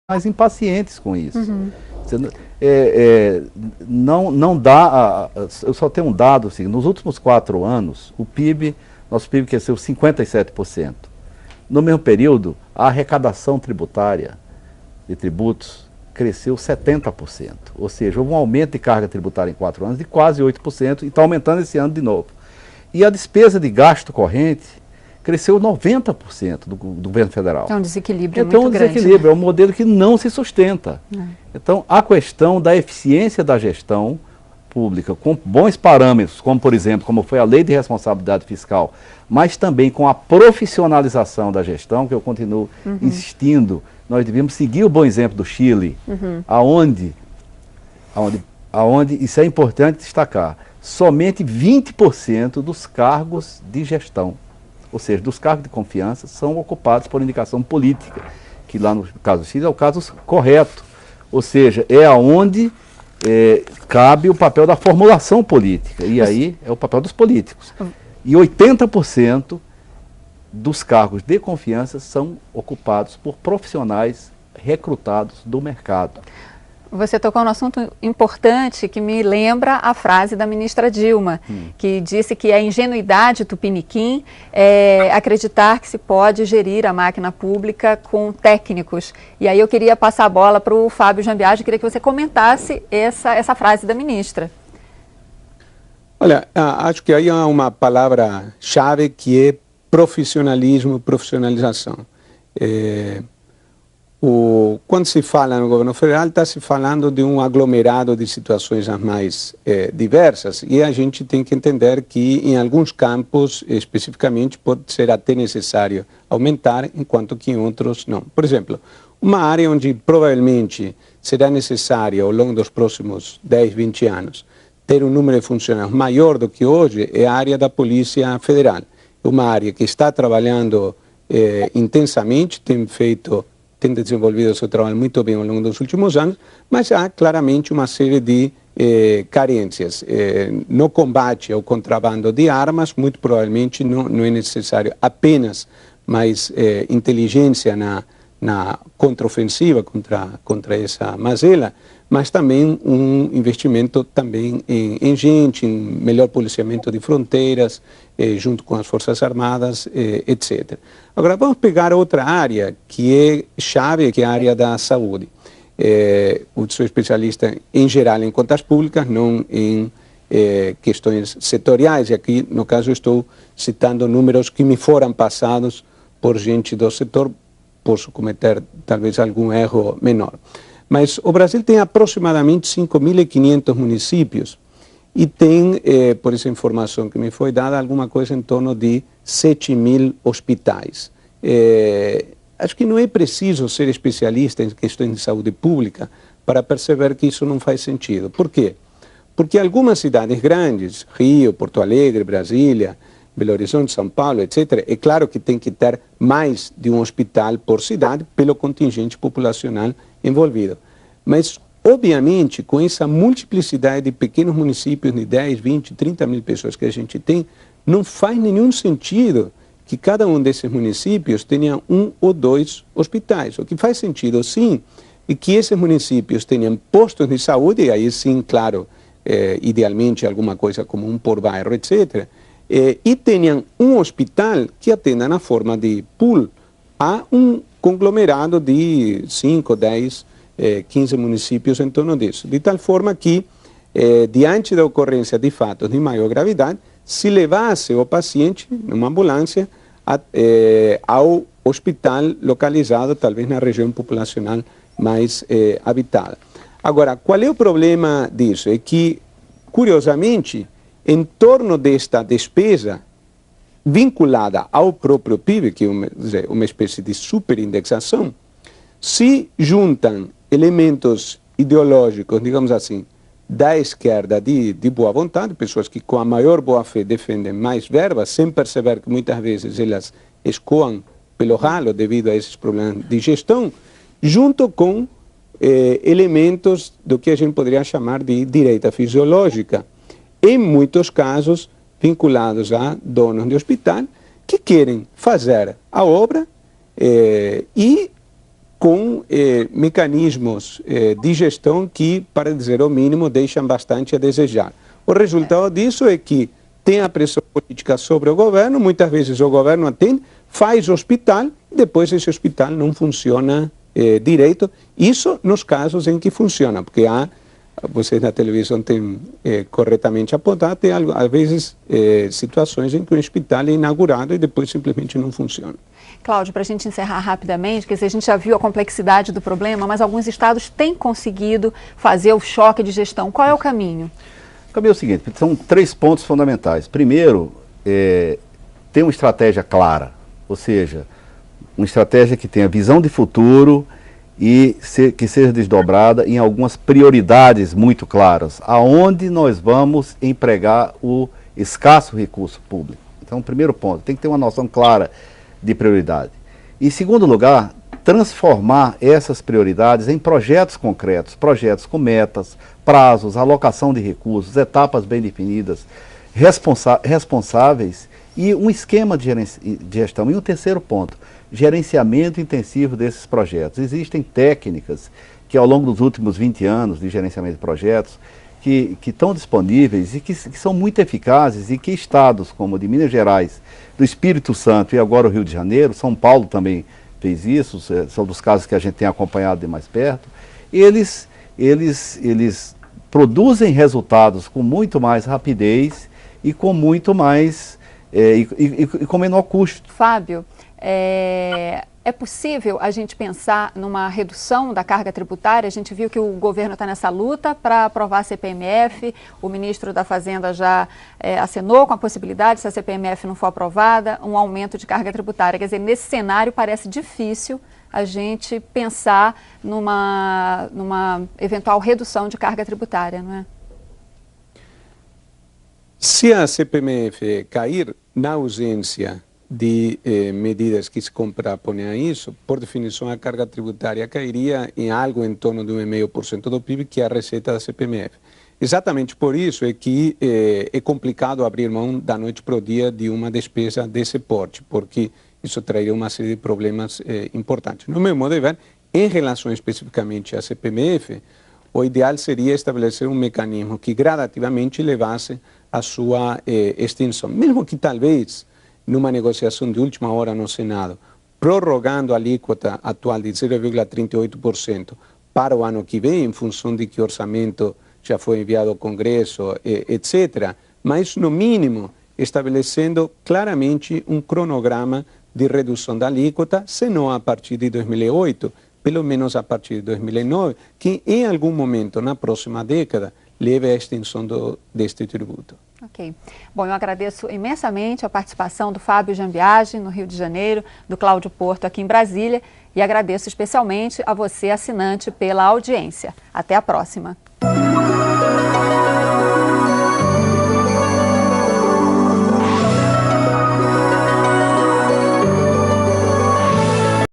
mais impacientes com isso. Não dá, eu só tenho um dado, assim, nos últimos 4 anos, nosso PIB cresceu 57%. No mesmo período, a arrecadação tributária de tributos cresceu 70%. Ou seja, houve um aumento de carga tributária em 4 anos de quase 8% e está aumentando esse ano de novo. E a despesa de gasto corrente cresceu 90% do governo federal. É um desequilíbrio muito grande. Então, um desequilíbrio, é um modelo que não se sustenta. Então, a questão da eficiência da gestão pública, com bons parâmetros, como, por exemplo, como foi a Lei de Responsabilidade Fiscal, mas também com a profissionalização da gestão, que eu continuo insistindo, nós devíamos seguir o bom exemplo do Chile, aonde isso é importante destacar, somente 20% dos cargos de gestão, ou seja, dos cargos de confiança, são ocupados por indicação política, que lá no caso do Chile é o caso correto, ou seja, é aonde cabe o papel da formulação política, e aí é o papel dos políticos. E 80% dos cargos de confiança são ocupados por profissionais recrutados do mercado. Você tocou num assunto importante que me lembra a frase da ministra Dilma, que disse que a ingenuidade tupiniquim é acreditar que se pode gerir a máquina pública com técnicos. E aí eu queria passar a bola para o Fábio Jambiage, queria que você comentasse essa frase da ministra. Olha, acho que aí há uma palavra-chave que é profissionalismo, profissionalização. Quando se fala no governo federal, está se falando de um aglomerado de situações as mais diversas, e a gente tem que entender que em alguns campos, especificamente, pode ser até necessário aumentar, enquanto que em outros não. Por exemplo, uma área onde provavelmente será necessário, ao longo dos próximos 10, 20 anos, ter um número de funcionários maior do que hoje é a área da Polícia Federal. É uma área que está trabalhando intensamente, tem desenvolvido o seu trabalho muito bem ao longo dos últimos anos, mas há claramente uma série de carências. No combate ao contrabando de armas, muito provavelmente não é necessário apenas mais inteligência na contraofensiva contra essa mazela, mas também um investimento também em gente, em melhor policiamento de fronteiras, junto com as Forças Armadas, etc. Agora, vamos pegar outra área que é chave, que é a área da saúde. Eu sou especialista em geral em contas públicas, não em questões setoriais, e aqui, no caso, estou citando números que me foram passados por gente do setor, posso cometer talvez algum erro menor. Mas o Brasil tem aproximadamente 5.500 municípios e tem, por essa informação que me foi dada, alguma coisa em torno de 7.000 hospitais. Acho que não é preciso ser especialista em questões de saúde pública para perceber que isso não faz sentido. Por quê? Porque algumas cidades grandes, Rio, Porto Alegre, Brasília, Belo Horizonte, São Paulo, etc., é claro que tem que ter mais de um hospital por cidade pelo contingente populacional envolvido. Mas, obviamente, com essa multiplicidade de pequenos municípios de 10, 20, 30 mil pessoas que a gente tem, não faz nenhum sentido que cada um desses municípios tenha 1 ou 2 hospitais. O que faz sentido, sim, é que esses municípios tenham postos de saúde, e aí sim, claro, idealmente alguma coisa como um por bairro, etc., e tenham um hospital que atenda na forma de pool a um conglomerado de 5, 10, 15 municípios em torno disso. De tal forma que, diante da ocorrência de fatos de maior gravidade, se levasse o paciente numa ambulância ao hospital localizado, talvez na região populacional mais habitada. Agora, qual é o problema disso? É que, curiosamente, em torno desta despesa vinculada ao próprio PIB, que é uma espécie de superindexação, se juntam elementos ideológicos, digamos assim, da esquerda de boa vontade, pessoas que com a maior boa-fé defendem mais verbas, sem perceber que muitas vezes elas escoam pelo ralo devido a esses problemas de gestão, junto com elementos do que a gente poderia chamar de direita fisiológica, em muitos casos vinculados a donos de hospital que querem fazer a obra e com mecanismos de gestão que, para dizer o mínimo, deixam bastante a desejar. O resultado disso é que tem a pressão política sobre o governo, muitas vezes o governo atende, faz hospital, depois esse hospital não funciona direito. Isso nos casos em que funciona, porque vocês na televisão têm corretamente apontado, tem às vezes situações em que o hospital é inaugurado e depois simplesmente não funciona. Cláudio, para a gente encerrar rapidamente, quer dizer, a gente já viu a complexidade do problema, mas alguns estados têm conseguido fazer o choque de gestão. Qual é o caminho? O caminho é o seguinte, são 3 pontos fundamentais. Primeiro, ter uma estratégia clara, ou seja, uma estratégia que tenha visão de futuro e que seja desdobrada em algumas prioridades muito claras, aonde nós vamos empregar o escasso recurso público. Então, primeiro ponto, tem que ter uma noção clara de prioridade. E, em segundo lugar, transformar essas prioridades em projetos concretos, projetos com metas, prazos, alocação de recursos, etapas bem definidas, responsáveis e um esquema de gestão. E um terceiro ponto, gerenciamento intensivo desses projetos. Existem técnicas que ao longo dos últimos 20 anos de gerenciamento de projetos que estão disponíveis e que são muito eficazes e que estados como o de Minas Gerais, do Espírito Santo e agora o Rio de Janeiro, São Paulo também fez isso, são dos casos que a gente tem acompanhado de mais perto, eles produzem resultados com muito mais rapidez e com muito mais, e com menor custo. Fábio, é possível a gente pensar numa redução da carga tributária? A gente viu que o governo está nessa luta para aprovar a CPMF, o ministro da Fazenda já acenou com a possibilidade, se a CPMF não for aprovada, um aumento de carga tributária. Quer dizer, nesse cenário parece difícil a gente pensar numa eventual redução de carga tributária, não é? Se a CPMF cair, na ausência de medidas que se contrapõem a isso, por definição a carga tributária cairia em algo em torno de 1,5% do PIB, que é a receita da CPMF. Exatamente por isso é que é complicado abrir mão da noite para o dia de uma despesa desse porte, porque isso traria uma série de problemas importantes. No meu modo de ver, em relação especificamente à CPMF, o ideal seria estabelecer um mecanismo que gradativamente levasse a sua extinção, mesmo que talvez numa negociação de última hora no Senado, prorrogando a alíquota atual de 0,38% para o ano que vem, em função de que o orçamento já foi enviado ao Congresso, etc., mas, no mínimo, estabelecendo claramente um cronograma de redução da alíquota, se não a partir de 2008, pelo menos a partir de 2009, que em algum momento na próxima década leve à extinção deste tributo. Ok. Bom, eu agradeço imensamente a participação do Fábio Jambiage, no Rio de Janeiro, do Cláudio Porto, aqui em Brasília, e agradeço especialmente a você, assinante, pela audiência. Até a próxima.